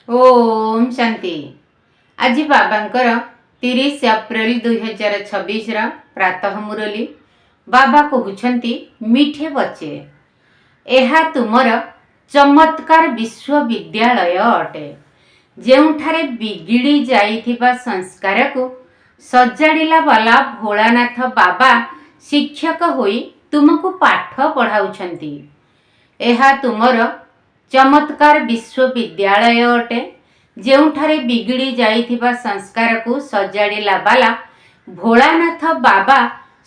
ओम शांति। आज बाबांकर 30 एप्रिल 2026 प्रातः मुरली बाबा कहउछंती मीठे बच्चे एहा तुमर चमत्कार विश्वविद्यालय अटे जेउठारे बिगिड़ी जाइथिबा संस्कार को सजाड़िला वाला भोलानाथ बाबा शिक्षक होई तुमको पाठ पढ़ाउछंती। एहा तुमर चमत्कार विश्वविद्यालय अटे जेउठारे बिगिड़ी जाइथिबा संस्कार को सजाड़िला वाला भोलानाथ बाबा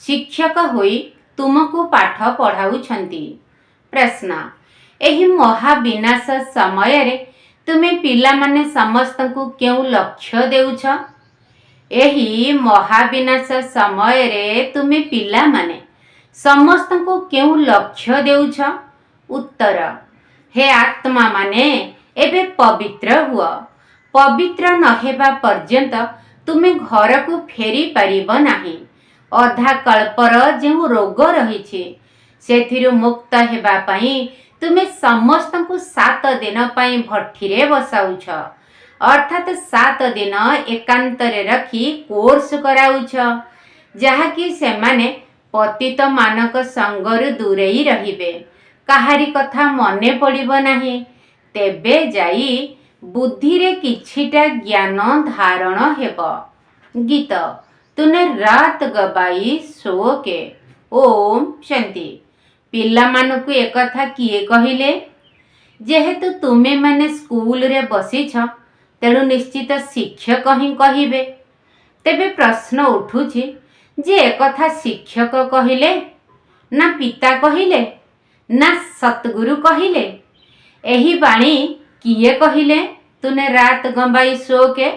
शिक्षक होई तुमको पाठ पढ़ाउछंती। प्रश्न, एही महाविनाश समय रे तुमे पिला माने समस्त को केउ लक्ष्य देउछ? एही महाविनाश समय रे तुमे पिला माने समस्त को केउ लक्ष्य देउछ? उत्तर, हे आत्मा माने एबे पवित्र हुआ। पवित्र न हेबा पर्यंत तुमे घर को फेरी पारिब नाही। अधा कल्पर जो रोग रही सेथिरु मुक्त हेबा पई तुमे समस्त को 7 दिन पई भट्ठीरे बसाउछ, अर्थात 7 दिन एकांत रे रखी कोर्स कराउछ जहाँकि सेमाने पतित मानक संगरु दूरेई रहिबे, काहारी कथा मने पड़िब नाही। तेबे जाई बुद्धि रे किछिटा ज्ञान धारण हेब। गीत तुने रात गबाई सो के। ओम शांति। पिला मानकु एक कथा किए कहिले? जेहेतु तुमे माने स्कूल रे बसिछ तेणु निश्चित शिक्षक ही कहिबे। तेबे प्रश्न उठुछि जे एक कथा शिक्षक कहिले ना पिता कहिले ना सतगुरु कहिले? एही बाणी किए कहिले तुने रात गंबाई सो के?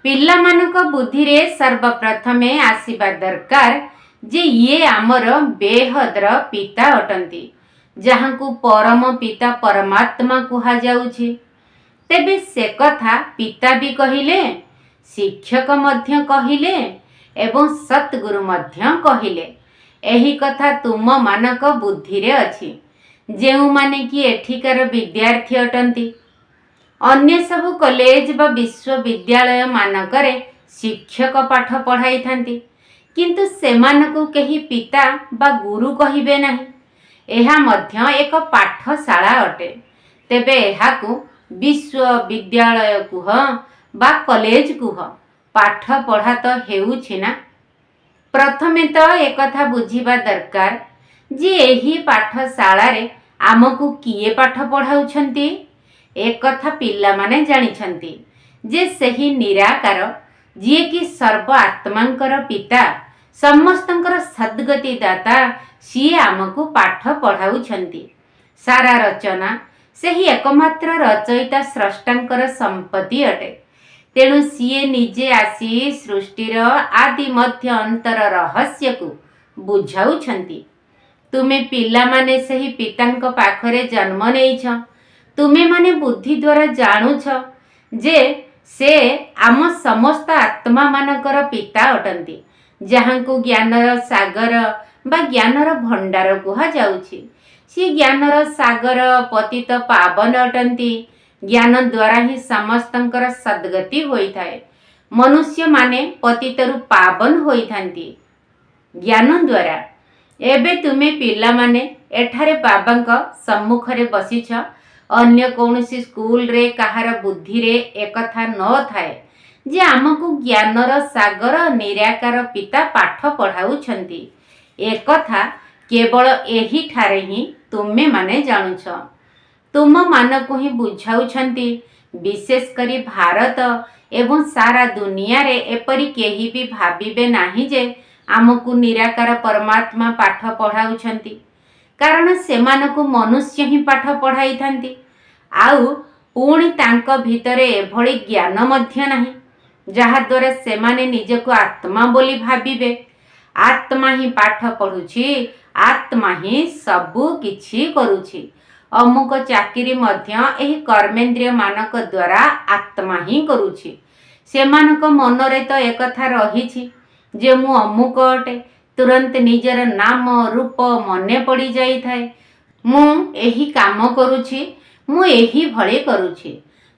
पिला मानक बुद्धि रे सर्वप्रथमे आसीबा दरकार जे ये आमर बेहद्र पिता अटंती, जहाँकु परम पिता परमात्मा कुहा जाउछि। तेबे से कथा पिता भी कहिले, शिक्षक मध्य कहिले एवं सतगुरु मध्य कहिले। एही कथा तुम मानक बुद्धि रे अछि, जेउ माने कि एठिकार विद्यार्थी अटंती। अन्य सब कॉलेज बा विश्वविद्यालय मानकरे शिक्षक पाठ पढ़ाई थांती, किंतु सेमानकु केही पिता बा गुरु कहिबे नाही। एहा मध्य एक पाठशाला अटे। तेबे एहाकु विश्वविद्यालय कुह बा कॉलेज कुह, पाठ पढ़ा तो हेउछि ना। प्रथमे तो एक कथा बुझिबा दरकार जे एही पाठशाला रे आमकु किए पाठ पढ़ाउछंती? एक कथा पिला माने जानिछंती जे सही निराकार जे कि सर्व आत्मांकर पिता समस्तंकर सद्गति दाता सिए आमकु पाठ पढ़ाउछंती। सारा रचना सही एकमात्र रचयिता स्रष्टांकर संपत्ति अटे। तेणु सिए निजे आसी सृष्टिर आदि मध्य अंतर रहस्य को बुझाउछंती। तुमे पिला माने सही पितांक पाखरे जन्म नेइछ। तुमे माने बुद्धि द्वारा जानुछ जे से आम समस्त आत्मा मानकर पिता अटंती, जहाँकु ज्ञानर सागर बा ज्ञानर भंडार कुहा जाउछि। सी ज्ञानर सागर पतित पावन अटंती। ज्ञान द्वारा ही समस्तंकर सद्गति होइथाए। मनुष्य माने पतितरु पावन होइथांती ज्ञान द्वारा। एबे तुमे पिला माने एठारे बाबांक सम्मुखरे बसिछ। अन्य कौनसी स्कूल रे कहार बुद्धि रे एकथा न थाए जे आमको ज्ञानर सागर निराकार पिता पाठ पढ़ाउछंती। एकथा केवल एही ठारे ही तुमे माने जानुछ। तुम मानकु ही बुझाउछंती। विशेष करी भारत एवं सारा दुनिया रे एपरी केही भी भाबिबे नाही जे आमकु निराकार परमात्मा पाठ पढ़ाउछंती, कारण सेमानकु मनुष्य ही पाठ पढ़ाई थांती। आउ पुणी तांक भितरे एभଳି ज्ञान मध्य नाही जहा द्वारा सेमाने निजको आत्मा बोली भाबिबे। आत्मा ही पाठ पढ़ुछि, आत्मा ही सबु किछि करुछि। अमुक चाकिरी मध्य एही कर्मेंद्रिय मानक द्वारा आत्मा ही करुछि। सेमानक मनरे तो एकथा रहिछि जे मु अमुक अटे। तुरंत निजर नाम रूप मने पड़ी जाई थाए। मु एही काम करुछि, मु एही भले करुछि।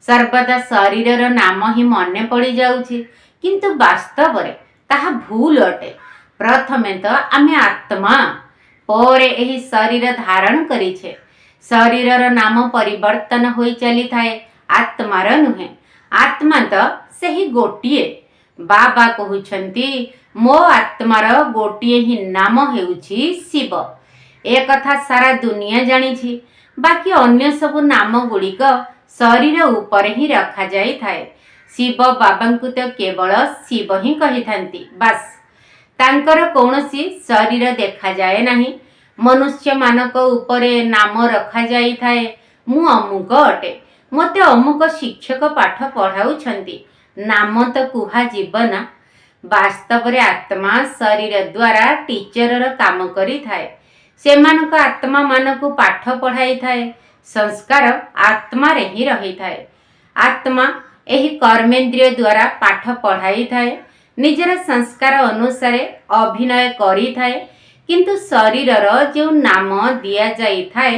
ସର୍ବଦା ଶରୀରର ନାମ ହିଁ ମନେ ପଡ଼ିଯାଉଛି, କିନ୍ତୁ ବାସ୍ତବରେ ତାହା ଭୁଲ ଅଟେ। ପ୍ରଥମେ ତ ଆମେ ଆତ୍ମା, ପରେ ଏହି ଶରୀର ଧାରଣ କରିଛେ। ଶରୀରର ନାମ ପରିବର୍ତ୍ତନ ହୋଇ ଚାଲିଥାଏ, ଆତ୍ମାର ନୁହେଁ। ଆତ୍ମା ତ ସେହି ଗୋଟିଏ। ବାବା କହୁଛନ୍ତି, ମୋ ଆତ୍ମାର ଗୋଟିଏ ହିଁ ନାମ ହେଉଛି ଶିବ। ଏ କଥା ସାରା ଦୁନିଆ ଜାଣିଛି। ବାକି ଅନ୍ୟ ସବୁ ନାମ ଗୁଡ଼ିକ ଶରୀର ଉପରେ ହିଁ ରଖାଯାଇଥାଏ। ଶିବ ବାବାଙ୍କୁ ତ କେବଳ ଶିବ ହିଁ କହିଥାନ୍ତି, ବାସ୍। ତାଙ୍କର କୌଣସି ଶରୀର ଦେଖାଯାଏ ନାହିଁ। ମନୁଷ୍ୟମାନଙ୍କ ଉପରେ ନାମ ରଖାଯାଇଥାଏ, ମୁଁ ଅମୁକ ଅଟେ, ମୋତେ ଅମୁକ ଶିକ୍ଷକ ପାଠ ପଢ଼ାଉଛନ୍ତି। ନାମ ତ କୁହାଯିବ ନା। ବାସ୍ତବରେ ଆତ୍ମା ଶରୀର ଦ୍ୱାରା ଟିଚରର କାମ କରିଥାଏ। ସେମାନଙ୍କ ଆତ୍ମାମାନଙ୍କୁ ପାଠ ପଢ଼ାଇଥାଏ। ସଂସ୍କାର ଆତ୍ମାରେ ହିଁ ରହିଥାଏ। ଆତ୍ମା ଏହି କର୍ମେନ୍ଦ୍ରିୟ ଦ୍ୱାରା ପାଠ ପଢ଼ାଇଥାଏ, ନିଜର ସଂସ୍କାର ଅନୁସାରେ ଅଭିନୟ କରିଥାଏ। କିନ୍ତୁ ଶରୀରର ଯେଉଁ ନାମ ଦିଆଯାଇଥାଏ,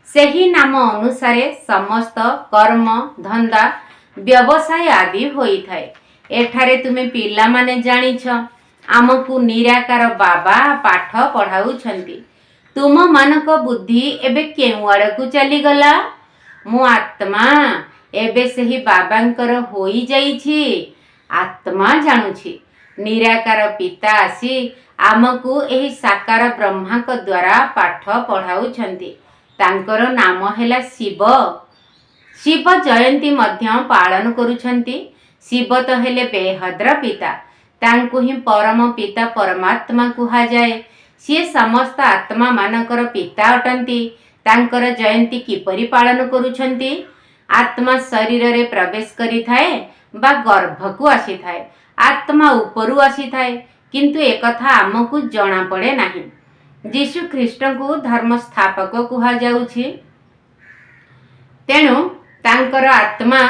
ସେହି ନାମ ଅନୁସାରେ ସମସ୍ତ କର୍ମ, ଧନ୍ଦା, ବ୍ୟବସାୟ ଆଦି ହୋଇଥାଏ। ଏଠାରେ ତୁମେ ପିଲାମାନେ ଜାଣିଛ, ଆମକୁ ନିରାକାର ବାବା ପାଠ ପଢ଼ାଉଛନ୍ତି। ତୁମମାନଙ୍କ ବୁଦ୍ଧି ଏବେ କେଉଁ ଆଡ଼କୁ ଚାଲିଗଲା? ମୁଁ ଆତ୍ମା ଏବେ ସେହି ବାବାଙ୍କର ହୋଇଯାଇଛି। ଆତ୍ମା ଜାଣୁଛି, ନିରାକାର ପିତା ଆସି ଆମକୁ ଏହି ସାକାର ବ୍ରହ୍ମାଙ୍କ ଦ୍ୱାରା ପାଠ ପଢ଼ାଉଛନ୍ତି। ତାଙ୍କର ନାମ ହେଲା ଶିବ। ଶିବ ଜୟନ୍ତୀ ମଧ୍ୟ ପାଳନ କରୁଛନ୍ତି। ଶିବ ତ ହେଲେ ବେହଦ୍ର ପିତା। ତାଙ୍କୁ ହିଁ ପରମ ପିତା ପରମାତ୍ମା କୁହାଯାଏ। ସିଏ ସମସ୍ତ ଆତ୍ମାମାନଙ୍କର ପିତା ଅଟନ୍ତି। ତାଙ୍କର ଜୟନ୍ତୀ କିପରି ପାଳନ କରୁଛନ୍ତି? ଆତ୍ମା ଶରୀରରେ ପ୍ରବେଶ କରିଥାଏ ବା ଗର୍ଭକୁ ଆସିଥାଏ। ଆତ୍ମା ଉପରୁ ଆସିଥାଏ, କିନ୍ତୁ ଏକଥା ଆମକୁ ଜଣାପଡ଼େ ନାହିଁ। ଯୀଶୁ ଖ୍ରୀଷ୍ଟଙ୍କୁ ଧର୍ମ ସ୍ଥାପକ କୁହାଯାଉଛି। ତେଣୁ ତାଙ୍କର ଆତ୍ମା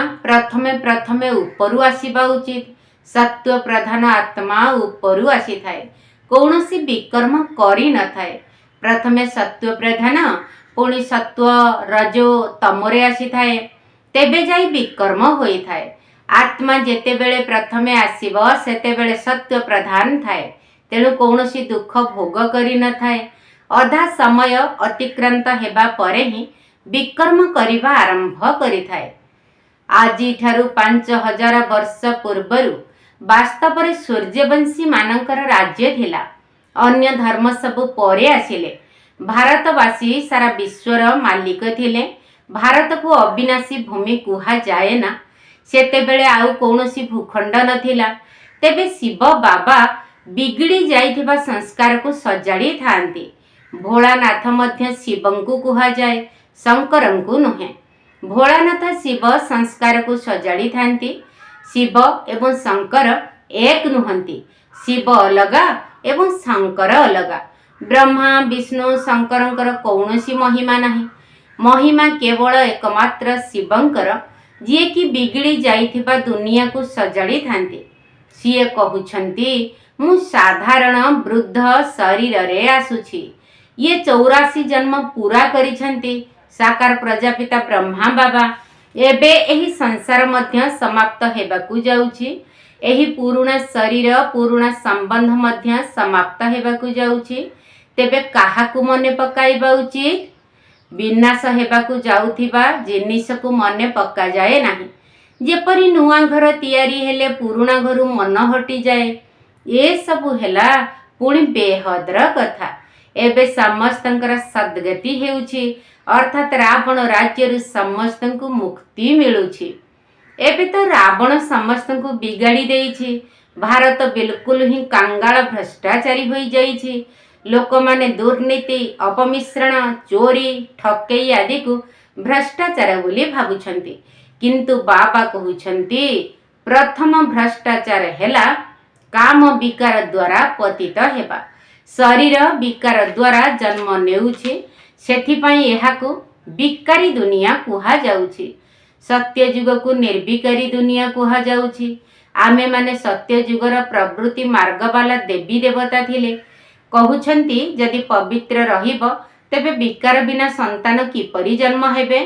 ପ୍ରଥମେ ଉପରୁ ଆସିବା ଉଚିତ। ସତ୍ୱ ପ୍ରଧାନ ଆତ୍ମା ଉପରୁ ଆସିଥାଏ, କୌଣସି ବିକର୍ମ କରିନଥାଏ। ପ୍ରଥମେ ସତ୍ୱ ପ୍ରଧାନ, ପୁଣି ସତ୍ୱ ରଜୋ ତମୋରେ ଆସିଥାଏ, ତେବେ ଯାଇ ବିକର୍ମ ହୋଇଥାଏ। ଆତ୍ମା ଯେତେବେଳେ ପ୍ରଥମେ ଆସିବ ସେତେବେଳେ ସତ୍ୱ ପ୍ରଧାନ ଥାଏ, ତେଣୁ କୌଣସି ଦୁଃଖ ଭୋଗ କରିନଥାଏ। ଅଧା ସମୟ ଅତିକ୍ରାନ୍ତ ହେବା ପରେ ହିଁ ବିକର୍ମ କରିବା ଆରମ୍ଭ କରିଥାଏ। ଆଜିଠାରୁ 5000 ବର୍ଷ ପୂର୍ବରୁ ବାସ୍ତବରେ ସୂର୍ଯ୍ୟବଂଶୀ ମାନଙ୍କର ରାଜ୍ୟ ଥିଲା। ଅନ୍ୟ ଧର୍ମ ସବୁ ପରେ ଆସିଲେ। ଭାରତବାସୀ ସାରା ବିଶ୍ୱର ମାଲିକ ଥିଲେ। ଭାରତକୁ ଅବିନାଶୀ ଭୂମି କୁହାଯାଏ ନା। ସେତେବେଳେ ଆଉ କୌଣସି ଭୂଖଣ୍ଡ ନଥିଲା। ତେବେ ଶିବ ବାବା ବିଗିଡ଼ି ଯାଇଥିବା ସଂସ୍କାରକୁ ସଜାଡ଼ିଥାନ୍ତି। ଭୋଳାନାଥ ମଧ୍ୟ ଶିବଙ୍କୁ କୁହାଯାଏ, ଶଙ୍କରଙ୍କୁ ନୁହେଁ। ଭୋଳାନାଥ ଶିବ ସଂସ୍କାରକୁ ସଜାଡ଼ିଥାନ୍ତି। ଶିବ ଏବଂ ଶଙ୍କର ଏକ ନୁହନ୍ତି। ଶିବ ଅଲଗା ଏବଂ ଶଙ୍କର ଅଲଗା। ବ୍ରହ୍ମା, ବିଷ୍ଣୁ, ଶଙ୍କରଙ୍କର କୌଣସି ମହିମା ନାହିଁ। ମହିମା କେବଳ ଏକମାତ୍ର ଶିବଙ୍କର, ଯିଏକି ବିଗିଡ଼ି ଯାଇଥିବା ଦୁନିଆକୁ ସଜାଡ଼ିଥାନ୍ତି। ସିଏ କହୁଛନ୍ତି, ମୁଁ ସାଧାରଣ ବୃଦ୍ଧ ଶରୀରରେ ଆସୁଛି। ଇଏ 84 ଜନ୍ମ ପୂରା କରିଛନ୍ତି ସାକାର ପ୍ରଜାପିତା ବ୍ରହ୍ମା ବାବା। ଏବେ ଏହି ସଂସାର ମଧ୍ୟ ସମାପ୍ତ ହେବାକୁ ଯାଉଛି। ଏହି ପୁରୁଣା ଶରୀର, ପୁରୁଣା ସମ୍ବନ୍ଧ ମଧ୍ୟ ସମାପ୍ତ ହେବାକୁ ଯାଉଛି। ତେବେ କାହାକୁ ମନେ ପକାଇବା ଉଚିତ? ବିନାଶ ହେବାକୁ ଯାଉଥିବା ଜିନିଷକୁ ମନେ ପକାଯାଏ ନାହିଁ। ଯେପରି ନୂଆ ଘର ତିଆରି ହେଲେ ପୁରୁଣା ଘରୁ ମନ ହଟିଯାଏ। ଏସବୁ ହେଲା ପୁଣି ବେହଦର କଥା। ଏବେ ସମସ୍ତଙ୍କର ସଦ୍ଗତି ହେଉଛି, ଅର୍ଥାତ୍ ରାବଣ ରାଜ୍ୟରୁ ସମସ୍ତଙ୍କୁ ମୁକ୍ତି ମିଳୁଛି। ଏବେ ତ ରାବଣ ସମସ୍ତଙ୍କୁ ବିଗାଡ଼ି ଦେଇଛି। ଭାରତ ବିଲକୁଲ ହିଁ କାଙ୍ଗାଳ ଭ୍ରଷ୍ଟାଚାରୀ ହୋଇଯାଇଛି। ଲୋକମାନେ ଦୁର୍ନୀତି, ଅପମିଶ୍ରଣ, ଚୋରି, ଠକେଇ ଆଦିକୁ ଭ୍ରଷ୍ଟାଚାର ବୋଲି ଭାବୁଛନ୍ତି। କିନ୍ତୁ ବାବା କହୁଛନ୍ତି, ପ୍ରଥମ ଭ୍ରଷ୍ଟାଚାର ହେଲା କାମ ବିକାର ଦ୍ୱାରା ପତିତ ହେବା। ଶରୀର ବିକାର ଦ୍ୱାରା ଜନ୍ମ ନେଉଛି, ସେଥିପାଇଁ ଏହାକୁ ବିକାରୀ ଦୁନିଆ କୁହାଯାଉଛି। ସତ୍ୟଯୁଗକୁ ନିର୍ବିକାରୀ ଦୁନିଆ କୁହାଯାଉଛି। ଆମେମାନେ ସତ୍ୟଯୁଗର ପ୍ରବୃତ୍ତି ମାର୍ଗବାଲା ଦେବୀ ଦେବତା ଥିଲେ। କହୁଛନ୍ତି, ଯଦି ପବିତ୍ର ରହିବ ତେବେ ବିକାର ବିନା ସନ୍ତାନ କିପରି ଜନ୍ମ ହେବେ?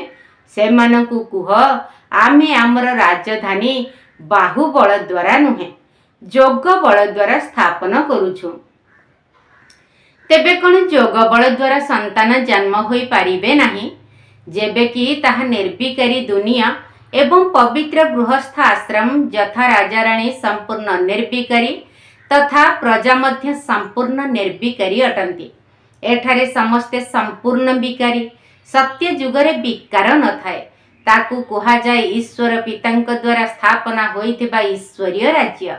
ସେମାନଙ୍କୁ କୁହ, आमे आमर राजधानी बाहुबल द्वारा नुहे जोग बल द्वारा स्थापन करुछु। तेबे कौन जोग बल द्वारा संतान जन्म होई पारिबे नाही, जेबे कि ताहा निर्विकारी दुनिया एवं पवित्र गृहस्थ आश्रम यथा राजाराणी संपूर्ण निर्विकारी तथा प्रजा मध्य संपूर्ण निर्विकारी अटंती। एठारे समस्ते संपूर्ण विकारी, सत्य जुगरे विकार न थाए। ताकू कुहा जाए ईश्वर पितांक द्वारा स्थापना होइथिबा ईश्वरीय राज्य।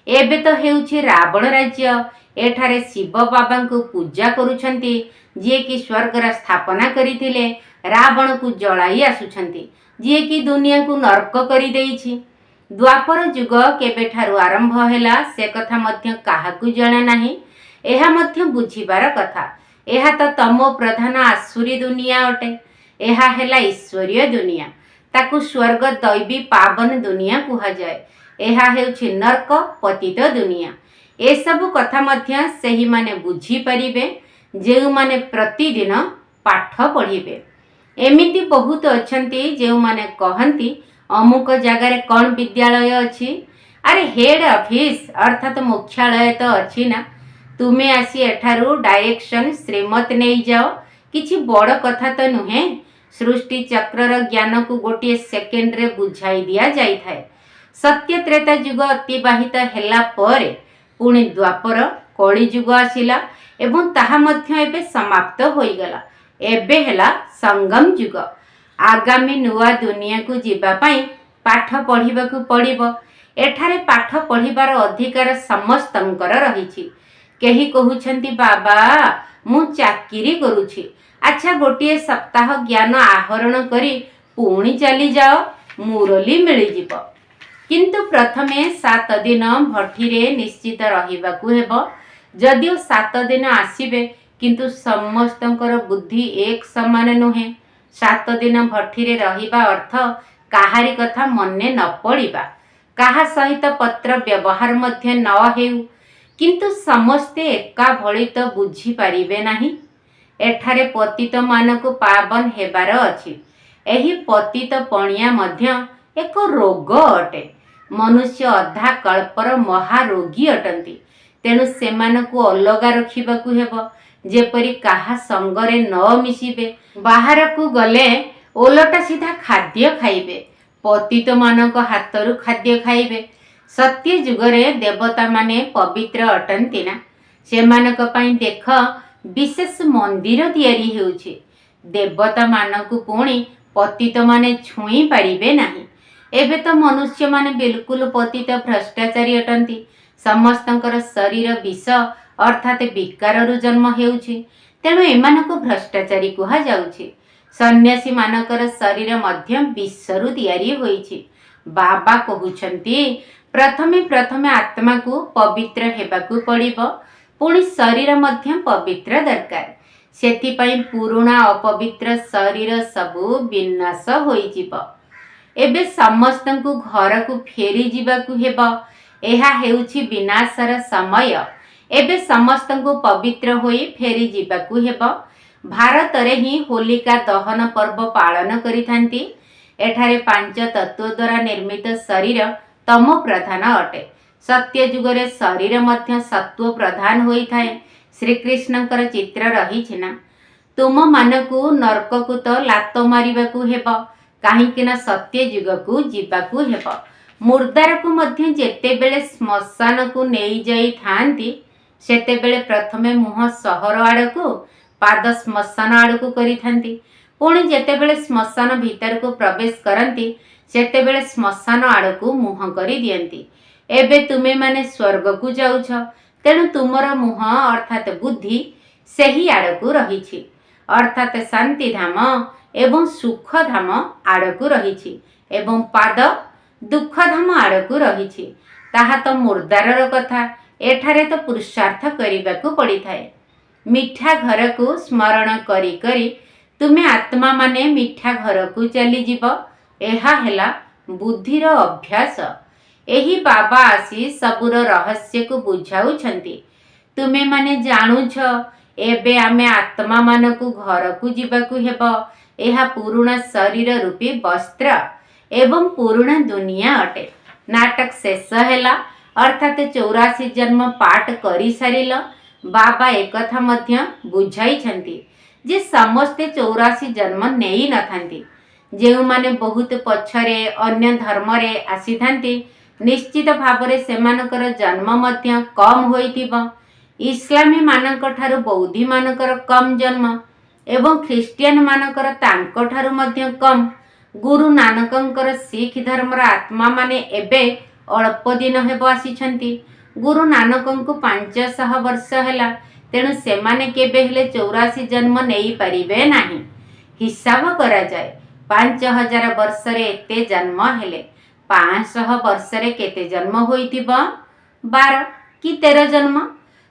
एबे तो हेउछि रावण राज्य। एठारे शिव बाबा को पूजा करुछंती, जे कि स्वर्गर स्थापना करिथिले रावण को जलाई आसुछंती, जे कि दुनिया को नरक करि देइछि। द्वापर जुग केबेठारु आरंभ हैला से कथा मध्य काहाकू जणा नाही। एहा मध्य बुझिबार कथा। एहा तो तमो प्रधान आसुरी दुनिया अटे। एहा हैला ईश्वरीय दुनिया। ताकू स्वर्ग दैवी पावन दुनिया कुहा जाए। एहा हेउछि नरक पतित दुनिया। ए सबु कथा मध्य सेही माने बुझी परिबे जेउ माने प्रतिदिन पाठ पढ़िबे। एमिति बहुत अछंती जेउ माने कहंती अमुक जगार कौन विद्यालय अच्छी, अरे हेड ऑफिस अर्थात मुख्यालय तो अच्छी ना, तुम्हें आसी एठारू डायरेक्शन श्रीमत नहीं जाओ। किछि बड़ कथा तो नुहे। सृष्टि चक्रर ज्ञान को गोटे सेकेंड रे बुझाई दिया जाई थाए। सत्य त्रेता युग अतिबाहित हेला परे पुणी द्वापर कली युग आसिला एवं ताहा मध्य एबे समाप्त होई गला। एबे हेला संगम युग। आगामी नुआ दुनिया को जीवा पाई पाठ पढ़िबा को पड़िबो। एठारे पाठ पढ़िबार अधिकार समस्तंकर रहिछि। केही कहउछंती बाबा मु चाकिरी करूछि, अच्छा गोटे सप्ताह ज्ञान आहरण करी पुणी चली जाओ, मुरली मिली जिवो। किंतु प्रथमे 7 दिन भट्टीरे निश्चित रहिबाकू हेबो। जदिओ 7 दिन आसीबे किंतु समस्तंकर बुद्धि एक समान नुहे। 7 दिन भट्टीरे रहिबा अर्थ काहारी कथा मने न पड़िबा, काहा सहित पत्र व्यवहार मध्य न हेउ, किंतु समस्ते एका भली तो बुझी पारिबे नाही। एठारे पतित मानकु पावन हेबार अछि। एही पतित पणिया मध्य एक रोग अटे। मनुष्य अधा कल्पर महारोगी अटंती। तेणु सेमानकु अलगा रखिबाकू हेबो, जेपरि काहा संगरे न मिसिबे। बाहर को गले ओलटा सीधा खाद्य खाइबे, पतित मानक हाथरू खाद्य खाइबे। सत्य जुगरे देवता माने पवित्र अटंती ना, सेमानक पई देख विशेष मंदिर तैयारी हेउछि। देवता मानकु पुणी पतित माने छुई पारिबे नाही। एबे तो मनुष्य माने बिल्कुल पतित भ्रष्टाचारी अटंती। समस्तंकर शरीर विष अर्थात विकारु जन्म हेउछि। तेणु एमानकु भ्रष्टाचारी कुहा जाउछि। सन्यासी मानकर शरीर मध्य विषरु तैयारी होइछि। बाबा कहउछंती प्रथमे प्रथमे आत्मा को पवित्र हेबाकू पड़िबो, पुणी शरीर मध्य पवित्र दरकार। सेथिपई पुरुणा अपवित्र शरीर सबु विनाश होई जिवो। एबे समस्तंकु घर को फेरी जिबाकू हेबो। एहा हेउछि विनाशर समय। एबे समस्तंकु पवित्र होई फेरी जिबाकू हेबो। भारत रे ही होलिका दहन पर्व पालन करिथांती। एठारे 5 तत्व द्वारा निर्मित शरीर तमो प्रधान अटे। सत्य जुगरे शरीर मध्य सत्व प्रधान होई थाए। श्रीकृष्णकर चित्र रही ना। तुम मानकू नरक को तो लात मारिबाकू हेबो, काहींकिना सत्य जुगकू जीवाकू हेबो। मुर्दार को मध्य जेते बेले श्मशान को नेई जाई थांती, सेते बेले प्रथमे मुह सहर आड़कू पाद श्मशान आड़कू करी थांती। पुणी जेते बेले श्मशान भीतर को प्रवेश करती, सेते बेले श्मशान आड़कू मुह करी दियंती। एबे तुमे माने स्वर्ग को जाउछ, तेणु तुमर मुह अर्थात बुद्धि सेही आड़कू रहिछि, अर्थात शांति धाम एवं सुख धाम आड़कू रहिछि, एवं पाद दुख धाम आड़कू रहिछि। ताहा तो मुर्दारर कथा। एठारे तो पुरुषार्थ करिबाकू पड़िथाए। मिठा घर को स्मरण करी करी तुमे आत्मा माने मिठा घर को चली जीव। एहा हेला बुद्धिर अभ्यास। एही बाबा आसी सबुर रहस्य को बुझाउछंती। तुमे माने जानुछ एबे आमे आत्मा मानकू घर को जीवाकू हेबो। एहा पुरुणा शरीर रूपी वस्त्र। एवं पुराणा दुनिया अटे। नाटक शेष हैला अर्थात 84 जन्म पाठ करी सारिल। बाबा एकथा मध्य बुझाई जे समस्ते 84 जन्म नहीं न थांती। जो माने बहुत पछरे अन्य धर्म रे आसी थांती निश्चित भावरे सेमानकर जन्म मध्य कम होइथिबो। इस्लामी मानक ठारू बौद्धी मानकर कम जन्म एवं ख्रिस्टियन मानकर तांको ठारू मध्य कम। गुरु नानकंकर सिख धर्मर आत्मा माने एबे अल्प दिन हेबो आसीछंती। गुरु नानकंकु 500 वर्ष हैला, तेणु सेमाने केबे हेले 84 जन्म नहीं पारिबे नाही। हिसाब करा जाए 5000 वर्ष रे एते जन्म हेले 500 वर्ष रे केते जन्म होइथिबो? 12 कि 13 जन्म।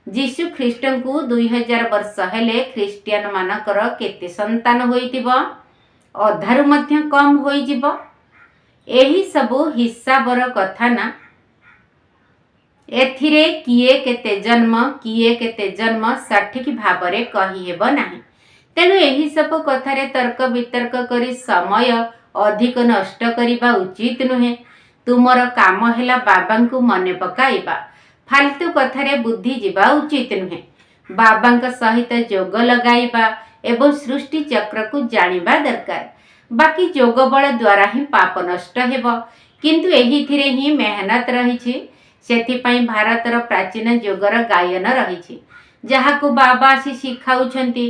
जीशु ख्रीष्टन को 2000 वर्ष हेले ख्रिस्टियन मानकर केते संतान होइथिबो? अधारु मध्य कम होई जिवो। एही सबु हिसाबर कथा ना। एथिरे किए केते जन्म सठिक भावरे कही हेबो नाही। तेणु एही सब कथारे तर्क वितर्क करी समय अधिक नष्ट करिबा उचित नुहे। तुमर काम हेला बाबांकु मने पकाइबा, फालतू कथारे बुद्धि जिबा उचित नुहे। बाबांक सहित जोग लगाइबा एवं सृष्टि चक्र को जानिबा दरकार। बाकी जोग बल द्वारा ही पाप नष्ट हेबो, किंतु एहिथिरे ही मेहनत रहिछि। सेथिपाई भारतर प्राचीन जोगर गायन रहिछि, जहाकु बाबा आसी शिखाउछंती।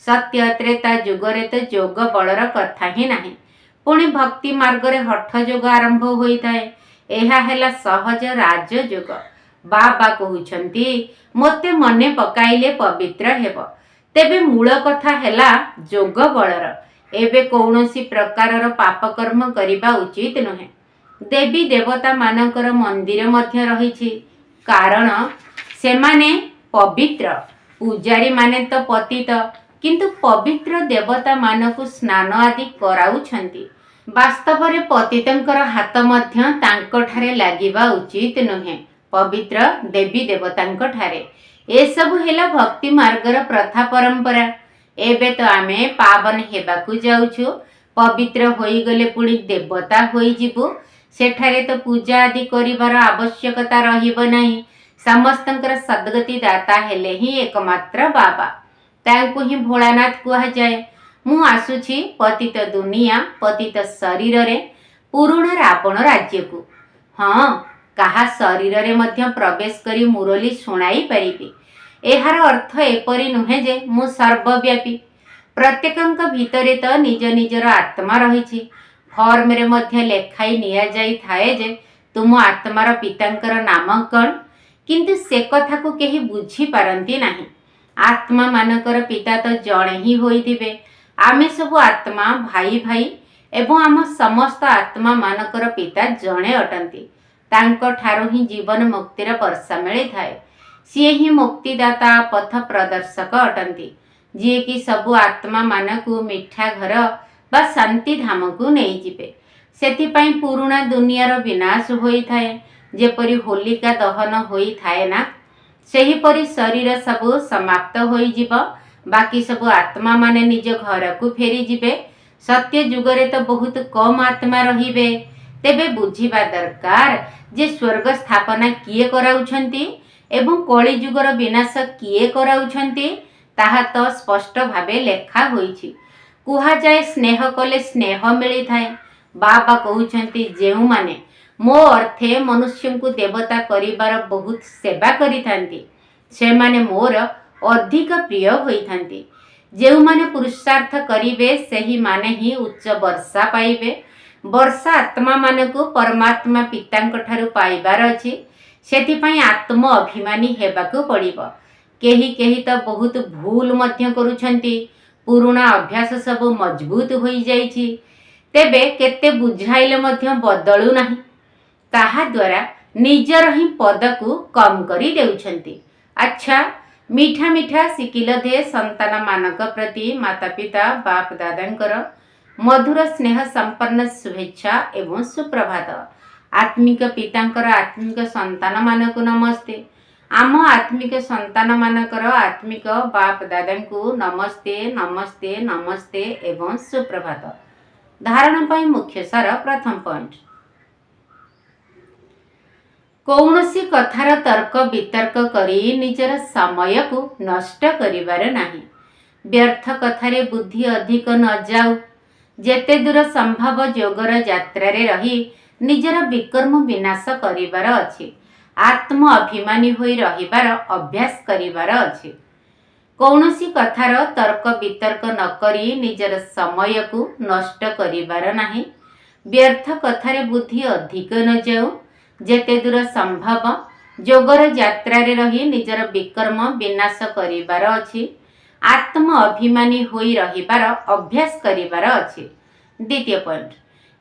सत्य त्रेता जुगरे तो जोग बलर कथा ही नाही। पुणी भक्ति मार्ग रे हठ जोग आरंभ होइथाए। एहा हेला सहज राजयोग। बाबा कहउछंती मोते मने पकाइले पवित्र हेबो। तेबे मूल कथा हेला जोग बलर। एबे कौनसी प्रकारर पाप कर्म करिबा उचित नुहे। देवी देवता मानकर मंदिर मध्य रहिछि, कारण सेमाने पवित्र। पूजारी माने तो पतित, किंतु पवित्र देवता मानकु स्नान आदि कराउछंती। वास्तव रे पतितंकर हाथ मध्य तांको ठारे लागिबा उचित नुहे, पवित्र देवी देवतांक ठारे। ए सब हेला भक्ति मार्गर प्रथा परंपरा। एबे तो आमे पावन हेबाकु जाउछु। पवित्र होई गले पुणी देवता होई जिबु। सेठारे तो पूजा आदि करिबार आवश्यकता रहिबो नाही। समस्तंकर सद्गति दाता हेले ही एकमात्र बाबा। तांकु ही भोलानाथ कुहा जाए। मु आसुछि पतित दुनिया पतित शरीर रे पुरुणा रावण राज्य को। हाँ, कहा शरीर रे मध्य प्रवेश करी मुरली सुनाई परिबी। एहार अर्थ एपरि नुहे जे मु सर्वव्यापी। प्रत्येकंक भितरे तो निज निजर आत्मा रहिछि। फॉर्म रे मध्य लेखाई निया जाई थाए जे तुम आत्मार पितांकर नाम कौन, किंतु से कथा को केही बुझी पारंती नाही। आत्मा मानकर पिता तो जणे ही होइथिबे। आमे सब आत्मा भाई भाई एवं आम समस्त आत्मा मानकर पिता जणे अटंती। तांको ठारो ही जीवन मुक्तिर वर्षा मिली थाए। सी ही मुक्तिदाता पथ प्रदर्शक अटंती, जी कि सबु आत्मा मानकु मिठा घर बा शांति धाम को नहीं जिबे। सेथिपाई पुरुणा दुनियार विनाश होई थाए। जेपरि होलिका दहन होई थाए ना, सेही परि शरीर सबु समाप्त होई जिवो। बाकी सबु आत्मा माने निज घर को फेरी जिबे। सत्य जुगरे तो बहुत कम आत्मा रहिबे। तेबे बुझिबा दरकार जे स्वर्ग स्थापना किए कराउछंती एवं कली जुगर विनाश किए कराउछंती, ताहा तो स्पष्ट भावे लेखा होईछि। कुहा जाए स्नेह कले स्नेह मिली थाए। बाबा कहउछंती जेउ माने मो अर्थे मनुष्य को देवता करिबार बहुत सेवा करिथांती, से माने मोर अधिक प्रिय होइथांती। जेउ माने पुरुषार्थ करिवे सेही माने ही उच्च वर्षा पाइबे। वर्षा आत्मा माने को परमात्मा पितांक ठारू पाइबार अछि। सेथिपाई आत्म अभिमानी हेबाकू पड़िबो। केही केही तो बहुत भूल मध्य करूछंती। पुरुणा अभ्यास सब मजबूत होई जाइछि, तेबे केते बुझाइले मध्य बदलू नाही। ताहा द्वारा निजर ही पद को कम करी देउछंती। अच्छा, मीठा मीठा सिकिल दे संतान मानक प्रति माता पिता बाप दादांकर मधुर स्नेह संपन्न शुभेच्छा एवं सुप्रभात। आत्मिक पितांकर आत्मिक संतान मानक नमस्ते। आम आत्मिक संतान मानकर आत्मिक बाप दादा को नमस्ते नमस्ते नमस्ते एवं सुप्रभात। धारणा पाई मुख्य सार प्रथम पॉइंट कौनसी कथार तर्क वितर्क करी निजर समय को नष्ट करिबार नाही। व्यर्थ कथारे बुद्धि अधिक न जाऊ। जेते दूर संभव जोगर यात्रारे रही निजर विकर्म विनाश करिबार अछि। आत्म अभिमानी होई रहिबार अभ्यास करिबार अछि। कौनसी कथार तर्क वितर्क न करी निजर समय को नष्ट करिबार नाही। व्यर्थ कथारे बुद्धि अधिक न जाऊ। जेते दूर संभव जोगर यात्रारे रही निजर विकर्म विनाश करिबार अछि। आत्म अभिमानी होई रहिबार अभ्यास करिबार अछि। द्वितीय पॉइंट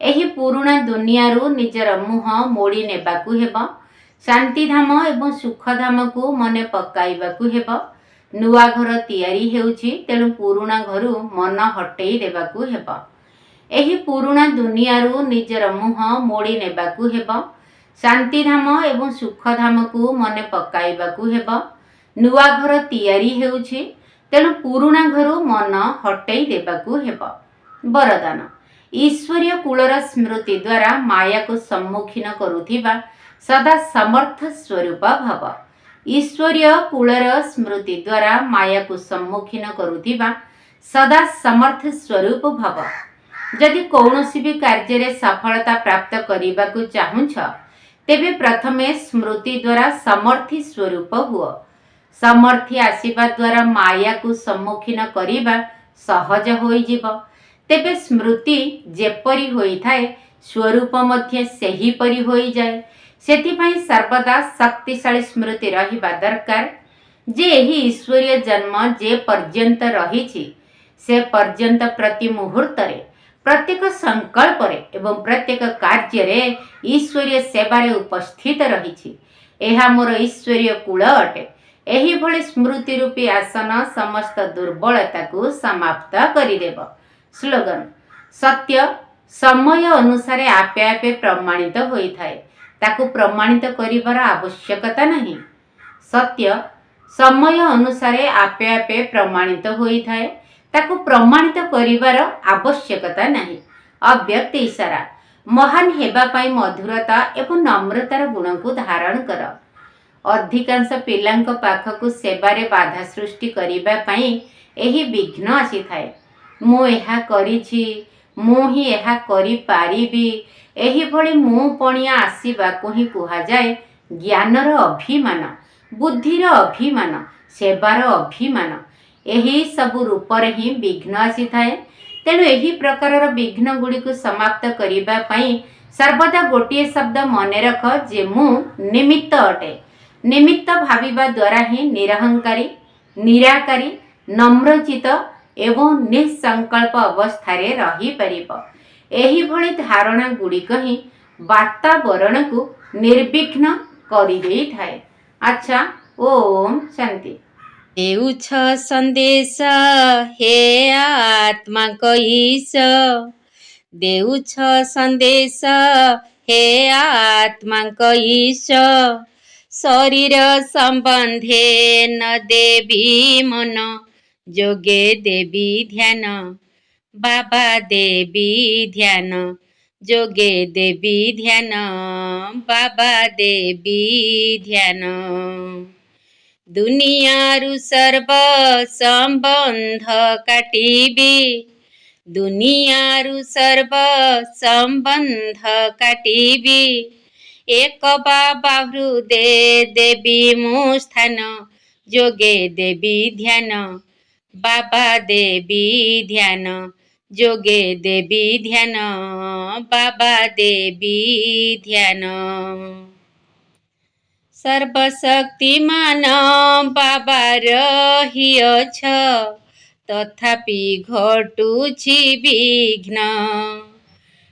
एही पुराणा दुनियारू निजर मुह मोड़ी नेबाकू हेबो। शांतिधाम एवं सुखधाम को मने पकाइबाकू हेबो। नुआ घर तैयारी हेउछि तेणु पुराणा घरू मन हटेई देबाकू हेबो। एही पुराणा दुनियारू निजर मुह मोड़ी नेबाकू हेबो। शांतिधाम एवं सुखधाम को मने पकाइबाकू हेबो। नुआ घर तैयारी हेउछि तेणु पुराणा घरू मन हटेई देबाकू हेबो। वरदान ईश्वरीय कूलर स्मृति द्वारा माया को सम्मुखीन करुथिबा सदा समर्थ स्वरूप भव। ईश्वरीय कूलर स्मृति द्वारा माया को सम्मुखीन करुथिबा सदा समर्थ स्वरूप भव। जदि कौनसी भी कार्य सफलता प्राप्त करने को चाहुछ तेबे प्रथमे स्मृति द्वारा समर्थी स्वरूप हुआ। समर्थी आसीबा द्वारा माया को सम्मुखीन करिबा सहज होई जीव। तेबे स्मृति जेपरी होई थाए स्वरूप मध्य सेही परी होई जाए। सेथिपाई सर्वदा शक्तिशाली स्मृति रहिबा दरकार जे एही ईश्वरीय जन्म जे पर्यंत रहिछि से पर्यंत प्रति मुहूर्तरे प्रत्येक संकल्परे एवं प्रत्येक कार्य ईश्वरीय सेवारे उपस्थित रहिछि। एहा मोर ईश्वरीय कूल अटे। एही भली स्मृति रूपी आसन समस्त दुर्बलता को समाप्त करिदेव। स्लोगन सत्य समय अनुसार आपे आपे प्रमाणित होई थाए। ताकू प्रमाणित करिबार आवश्यकता नहीं। सत्य समय अनुसार आपे आपे प्रमाणित होई थाए। ताकू प्रमाणित करिबार आवश्यकता नहीं। अव्यक्त इशारा महान हेबा पाई मधुरता एवं नम्रतार गुण को धारण कर। अधिकांश पिलांक पाखकु सेवारे बाधा सृष्टि करिबा पाई एही विघ्न आसी थाए। मु एहा करिछि, मु ही एहा करि पारिबी, एही भली मु पणिया आसीबाकु ही कुहा जाए ज्ञानर अभिमान, बुद्धिर अभिमान, सेवार अभिमान। एही सबु रूपरे ही विघ्न आसी थाए। तेणु एही प्रकारर विघ्न गुड़िक समाप्त करिबा पाई सर्वदा गोटिए शब्द मने रख जे मु निमित्त अटे। निमित्त भाविबा द्वारा ही निरहंकारी, निराकारी, नम्रचित एवं निसंकल्प अवस्थारे रही परिब। एही भली धारणा गुड़िक ही वातावरण को निर्विघ्न करि देई थाए। अच्छा, ओम शांति। देउछ संदेश हे आत्मा कईस। देउछ संदेश हे आत्मा कईस। शरीर संबंधे न देवी मन, जोगे देवी ध्यान। बाबा देवी ध्यान, जोगे देवी ध्यान। बाबा देवी ध्यान। दुनियारू सर्व संबंध काटिबी। दुनियारू सर्व संबंध काटिबी। एक बाबा हृदय देवी मु स्थान, जोगे देवी ध्यान। बाबा देवी ध्यान, जोगे देवी ध्यान। बाबा देवी ध्यान। सर्वशक्तिमान बाबा रहिअछ, तथापि घटुछि विघ्न।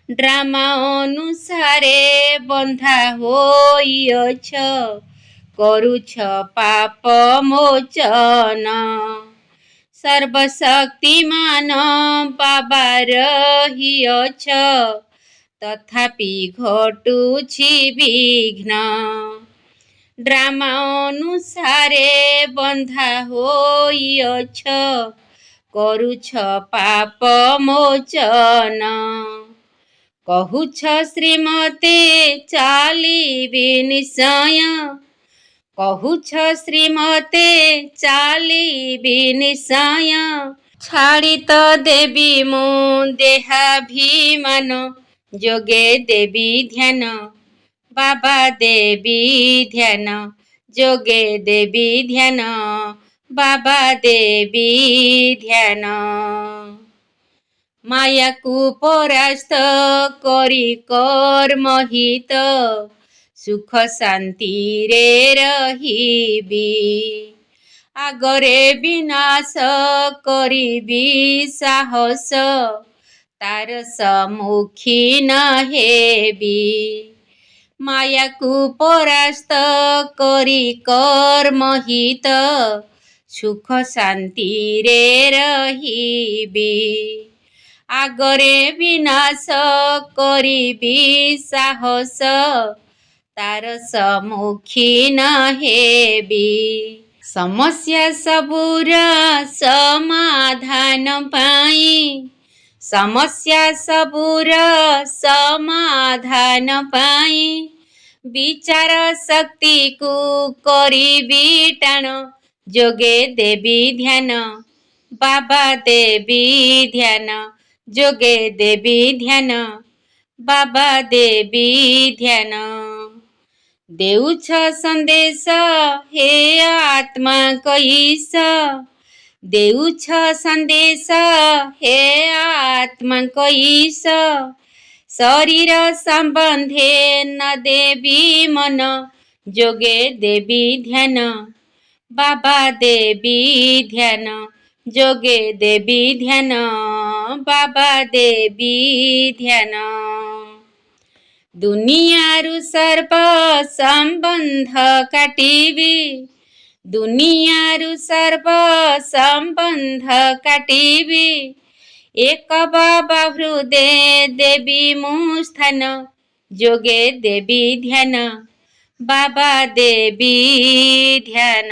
ड्रामा अनुसारे बंधा होइअछ, करुछ पाप मोचन। सर्वशक्तिमान बाबा रहिअछ, तथापि घटुछि विघ्न। ड्रामा अनुसारे बंधा होइअछ, କରୁଛ ପାପ ମୋଚନ। କହୁଛ ଶ୍ରୀମତେ ଚାଲିବି ନିଶ୍ଚୟ, କହୁଛ ଶ୍ରୀମତେ ଚାଲିବି ନିଶ୍ଚୟ। ଛାଡ଼ି ତ ଦେବି ମୁଁ ଦେହାଭିମାନ, ଯୋଗେ ଦେବି ଧ୍ୟାନ, ବାବା ଦେବି ଧ୍ୟାନ, ଯୋଗେ ଦେବି ଧ୍ୟାନ, ବାବା ଦେବି ଧ୍ୟାନ। ମାୟାକୁ ପରାସ୍ତ କରି କର୍ମହିତ, ସୁଖ ଶାନ୍ତିରେ ରହିବି। ଆଗରେ ବିନାଶ କରିବି ସାହସ, ତାର ସମ୍ମୁଖୀନ ହେବି। ମାୟାକୁ ପରାସ୍ତ କରି କର୍ମହିତ, ସୁଖ ଶାନ୍ତିରେ ରହିବି। ଆଗରେ ବିନାଶ କରିବି ସାହସ, ତାର ସମ୍ମୁଖୀନ ହେବି। ସମସ୍ୟା ସବୁର ସମାଧାନ ପାଇଁ, ସମସ୍ୟା ସବୁର ସମାଧାନ ପାଇଁ, ବିଚାର ଶକ୍ତିକୁ କରିବି ଟାଣ, ଯୋଗେ ଦେବି ଧ୍ୟାନ, ବାବା ଦେବି ଧ୍ୟାନ, ଯୋଗେ ଦେବି ଧ୍ୟାନ, ବାବା ଦେବି ଧ୍ୟାନ। ଦେଉଛ ସନ୍ଦେଶ ହେ ଆତ୍ମାଙ୍କ ଈଶ, ଦେଉଛ ସନ୍ଦେଶ ହେ ଆତ୍ମାଙ୍କ ଈଶ। ଶରୀର ସମ୍ବନ୍ଧେ ନ ଦେବି ମନ, ଯୋଗେ ଦେବି ଧ୍ୟାନ, ବାବା ଦେବି ଧ୍ୟାନ, ଯୋଗେ ଦେବି ଧ୍ୟାନ, ବାବା ଦେବି ଧ୍ୟାନ। ଦୁନିଆରୁ ସର୍ବ ସମ୍ବନ୍ଧ କାଟିବି, ଦୁନିଆରୁ ସର୍ବ ସମ୍ବନ୍ଧ କାଟିବି। ଏକ ବାବା ହୃଦେ ଦେବି ମୁଁ ସ୍ଥାନ, ଯୋଗେ ଦେବି ଧ୍ୟାନ, ବାବା ଦେବି ଧ୍ୟାନ।